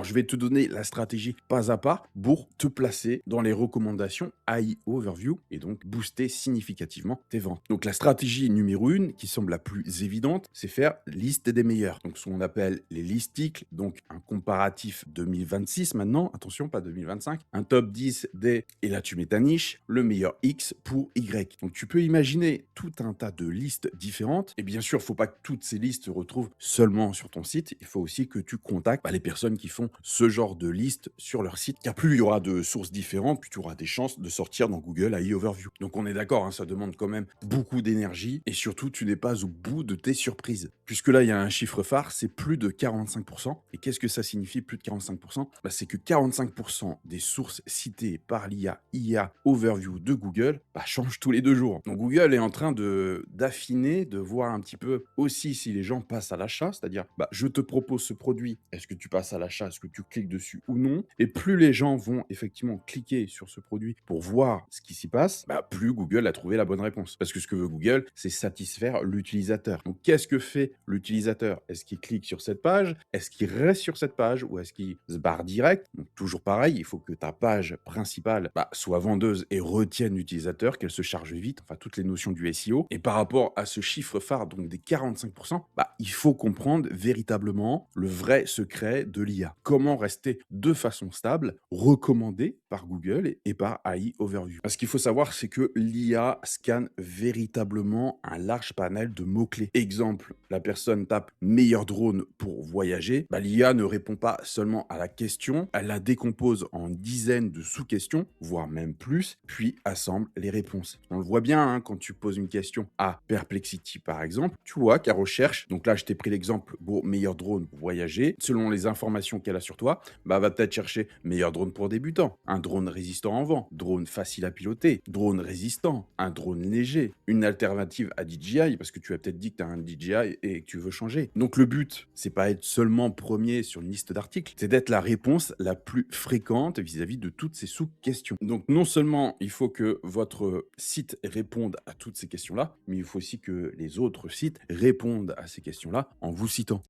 Alors, je vais te donner la stratégie pas à pas pour te placer dans les recommandations AI Overview et donc booster significativement tes ventes. Donc, la stratégie numéro 1, qui semble la plus évidente, c'est faire liste des meilleurs. Donc, ce qu'on appelle les listicles, donc un comparatif 2026 maintenant, attention, pas 2025, un top 10 des, et là tu mets ta niche, le meilleur X pour Y. Donc, tu peux imaginer tout un tas de listes différentes. Et bien sûr, il ne faut pas que toutes ces listes se retrouvent seulement sur ton site. Il faut aussi que tu contactes les personnes qui font ce genre de liste sur leur site. Car plus il y aura de sources différentes, plus tu auras des chances de sortir dans Google AI Overview. Donc on est d'accord, hein, ça demande quand même beaucoup d'énergie. Et surtout, tu n'es pas au bout de tes surprises. Puisque là, il y a un chiffre phare, c'est plus de 45%. Et qu'est-ce que ça signifie, plus de 45%? C'est que 45% des sources citées par l'IA IA Overview de Google changent tous les 2 jours. Donc Google est en train d'affiner, de voir un petit peu aussi si les gens passent à l'achat, c'est-à-dire je te propose ce produit, est-ce que tu passes à l'achat, est-ce que tu cliques dessus ou non? Et plus les gens vont effectivement cliquer sur ce produit pour voir ce qui s'y passe, plus Google a trouvé la bonne réponse. Parce que ce que veut Google, c'est satisfaire l'utilisateur. Donc qu'est-ce que fait l'utilisateur? Est-ce qu'il clique sur cette page? Est-ce qu'il reste sur cette page ou est-ce qu'il se barre direct? Donc toujours pareil, il faut que ta page principale soit vendeuse et retienne l'utilisateur, qu'elle se charge vite, enfin toutes les notions du SEO. Et par rapport à ce chiffre phare, donc des 45%, il faut comprendre véritablement le vrai secret de l'IA. Comment rester de façon stable, recommandé par Google et par AI Overview. Ce qu'il faut savoir, c'est que l'IA scanne véritablement un large panel de mots-clés. Exemple, la personne tape meilleur drone pour voyager. L'IA ne répond pas seulement à la question, elle la décompose en dizaines de sous-questions, voire même plus, puis assemble les réponses. On le voit bien, hein, quand tu poses une question à Perplexity, par exemple, tu vois qu'elle recherche, donc là je t'ai pris l'exemple pour meilleur drone pour voyager, selon les informations qu'elle a sur toi, elle va peut-être chercher meilleur drone pour débutants, un drone résistant en vent, drone facile à piloter, drone résistant, un drone léger, une alternative à DJI, parce que tu as peut-être dit que tu as un DJI et que tu veux changer. Donc le but, c'est pas être seulement premier sur une liste d'articles, c'est d'être la réponse la plus fréquente vis-à-vis de toutes ces sous-questions. Donc non seulement il faut que votre site réponde à toutes ces questions-là, mais il faut aussi que les autres sites répondent à ces questions-là en vous citant.